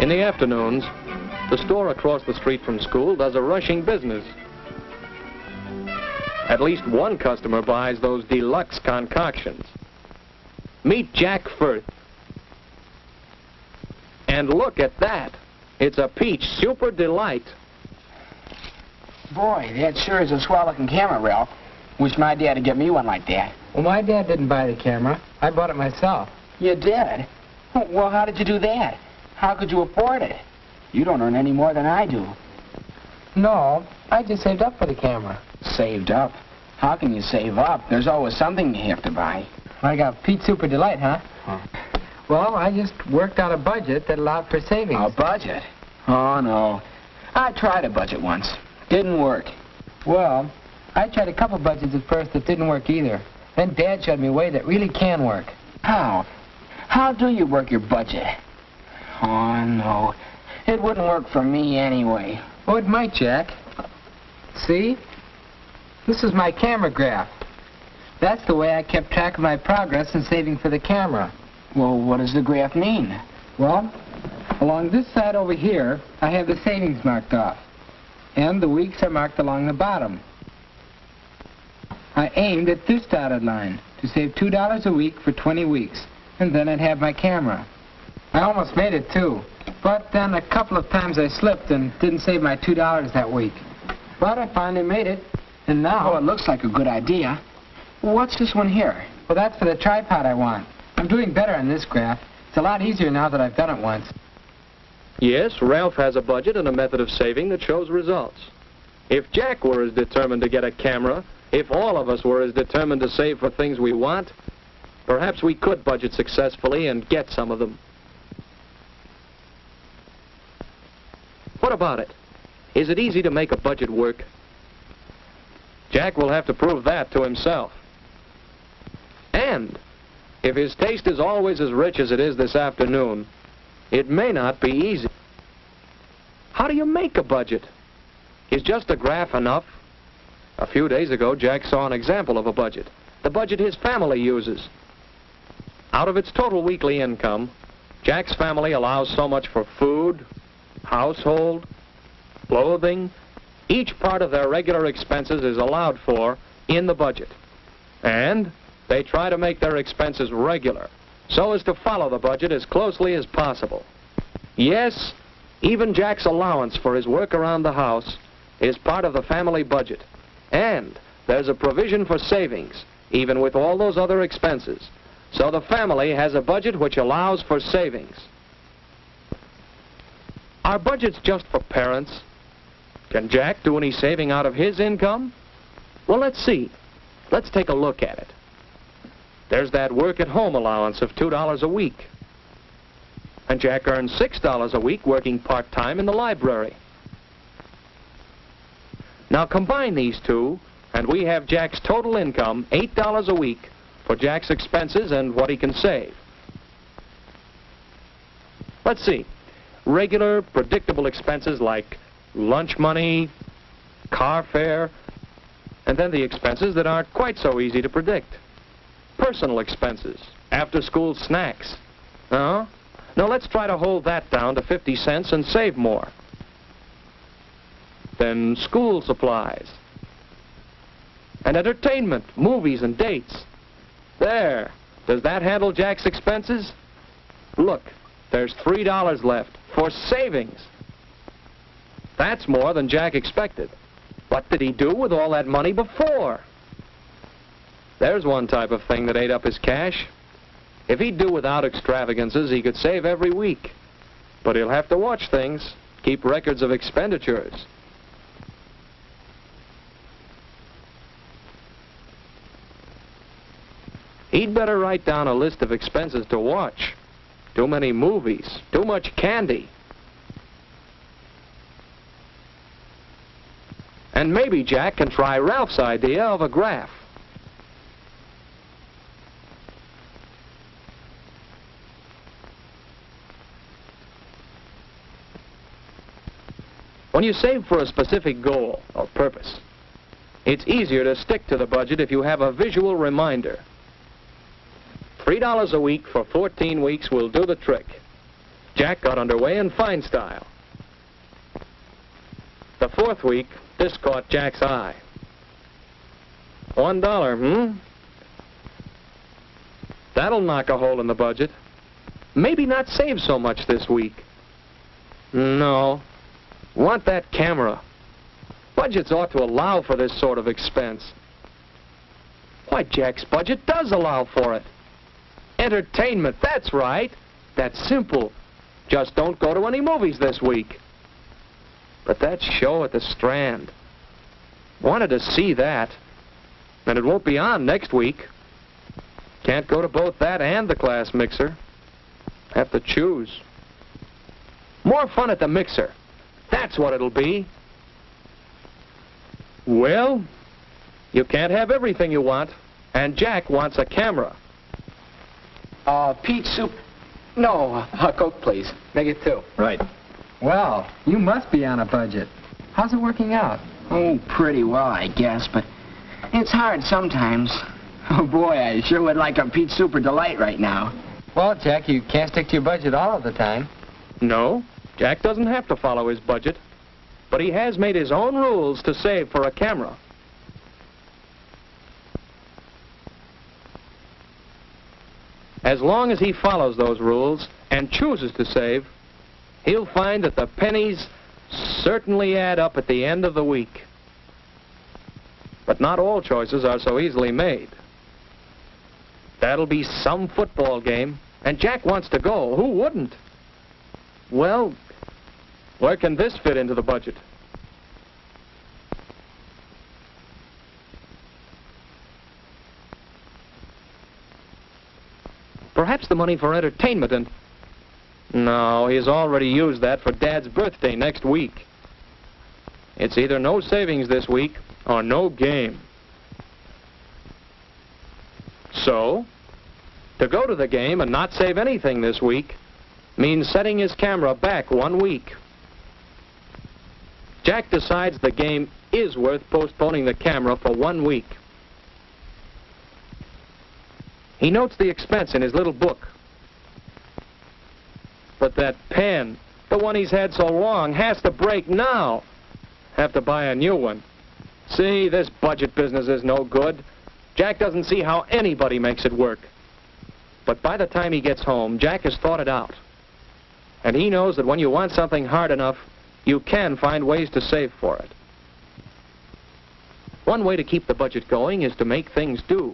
In the afternoons, the store across the street from school does a rushing business. At least one customer buys those deluxe concoctions. Meet Jack Firth. And look at that. It's a peach super delight. Boy, that sure is a swell-looking camera, Ralph. Wish my dad would get me one like that. Well, my dad didn't buy the camera. I bought it myself. You did? Well, how did you do that? How could you afford it? You don't earn any more than I do. No, I just saved up for the camera. Saved up? How can you save up? There's always something you have to buy. I got Peach Super Delight, huh? Well, I just worked out a budget that allowed for savings. A budget? Oh, no. I tried a budget once. Didn't work. Well, I tried a couple budgets at first that didn't work either. Then Dad showed me a way that really can work. How? How do you work your budget? Oh, no. It wouldn't work for me anyway. Oh, it might, Jack. See? This is my camera graph. That's the way I kept track of my progress in saving for the camera. Well, what does the graph mean? Well, along this side over here, I have the savings marked off. And the weeks are marked along the bottom. I aimed at this dotted line to save $2 a week for 20 weeks, and then I'd have my camera. I almost made it, too. But then a couple of times I slipped and didn't save my $2 that week. But I finally made it, and now... Oh, it looks like a good idea. What's this one here? Well, that's for the tripod I want. I'm doing better on this graph. It's a lot easier now that I've done it once. Yes, Ralph has a budget and a method of saving that shows results. If Jack were as determined to get a camera, if all of us were as determined to save for things we want, perhaps we could budget successfully and get some of them. What about it? Is it easy to make a budget work? Jack will have to prove that to himself. And if his taste is always as rich as it is this afternoon, it may not be easy. How do you make a budget? Is just a graph enough? A few days ago, Jack saw an example of a budget, the budget his family uses. Out of its total weekly income, Jack's family allows so much for food, household, clothing. Each part of their regular expenses is allowed for in the budget. And they try to make their expenses regular so as to follow the budget as closely as possible. Yes, even Jack's allowance for his work around the house is part of the family budget. And there's a provision for savings, even with all those other expenses. So the family has a budget which allows for savings. Are budgets just for parents? Can Jack do any saving out of his income? Well, let's see. Let's take a look at it. There's that work-at-home allowance of $2 a week. And Jack earns $6 a week working part-time in the library. Now combine these two, and we have Jack's total income, $8 a week, for Jack's expenses and what he can save. Let's see. Regular, predictable expenses like lunch money, car fare, and then the expenses that aren't quite so easy to predict. Personal expenses, after-school snacks. Now let's try to hold that down to 50 cents and save more. Then school supplies. And entertainment, movies and dates. There. Does that handle Jack's expenses? Look, there's $3 left for savings. That's more than Jack expected. What did he do with all that money before? There's one type of thing that ate up his cash. If he'd do without extravagances, he could save every week. But he'll have to watch things, keep records of expenditures. He'd better write down a list of expenses to watch. Too many movies, too much candy. And maybe Jack can try Ralph's idea of a graph. When you save for a specific goal or purpose, it's easier to stick to the budget if you have a visual reminder. $3 a week for 14 weeks will do the trick. Jack got underway in fine style. The fourth week, this caught Jack's eye. $1, That'll knock a hole in the budget. Maybe not save so much this week. No. Want that camera. Budgets ought to allow for this sort of expense. Why, Jack's budget does allow for it. Entertainment, that's right. That's simple. Just don't go to any movies this week. But that show at the Strand. Wanted to see that. And it won't be on next week. Can't go to both that and the class mixer. Have to choose. More fun at the mixer. That's what it'll be. Well, you can't have everything you want. And Jack wants a camera. Peach soup. No, a Coke, please. Make it 2. Right. Well, you must be on a budget. How's it working out? Oh, pretty well, I guess, but it's hard sometimes. Oh, boy, I sure would like a peach super delight right now. Well, Jack, you can't stick to your budget all of the time. No, Jack doesn't have to follow his budget. But he has made his own rules to save for a camera. As long as he follows those rules and chooses to save, he'll find that the pennies certainly add up at the end of the week. But not all choices are so easily made. That'll be some football game, and Jack wants to go. Who wouldn't? Well, where can this fit into the budget? Perhaps the money for entertainment and... No, he's already used that for Dad's birthday next week. It's either no savings this week or no game. So, to go to the game and not save anything this week means setting his camera back 1 week. Jack decides the game is worth postponing the camera for 1 week. He notes the expense in his little book. But that pen, the one he's had so long, has to break now. Have to buy a new one. See, this budget business is no good. Jack doesn't see how anybody makes it work. But by the time he gets home, Jack has thought it out. And he knows that when you want something hard enough, you can find ways to save for it. One way to keep the budget going is to make things do.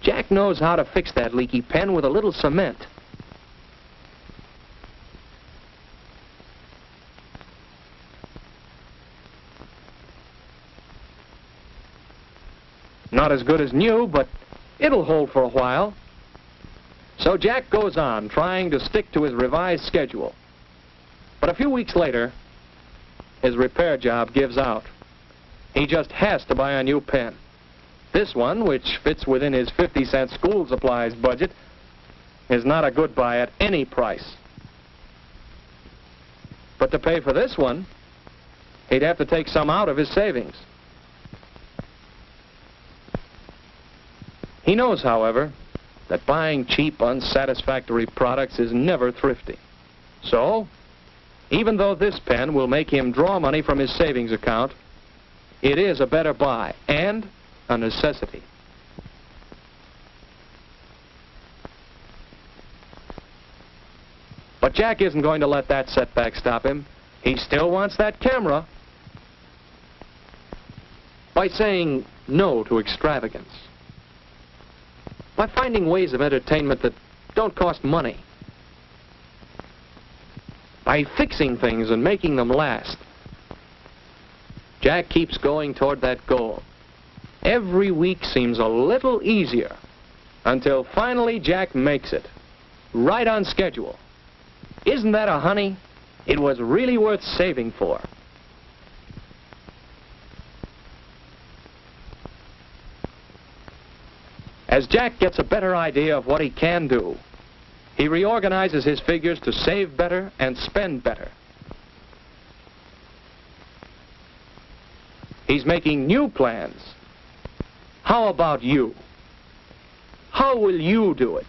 Jack knows how to fix that leaky pen with a little cement. Not as good as new, but it'll hold for a while. So Jack goes on, trying to stick to his revised schedule. But a few weeks later, his repair job gives out. He just has to buy a new pen. This one, which fits within his 50-cent school supplies budget, is not a good buy at any price. But to pay for this one, he'd have to take some out of his savings. He knows, however, that buying cheap, unsatisfactory products is never thrifty. So, even though this pen will make him draw money from his savings account, it is a better buy and a necessity. But Jack isn't going to let that setback stop him. He still wants that camera. By saying no to extravagance. By finding ways of entertainment that don't cost money. By fixing things and making them last. Jack keeps going toward that goal. Every week seems a little easier until finally Jack makes it. Right on schedule. Isn't that a honey? It was really worth saving for. As Jack gets a better idea of what he can do, he reorganizes his figures to save better and spend better. He's making new plans. How about you? How will you do it?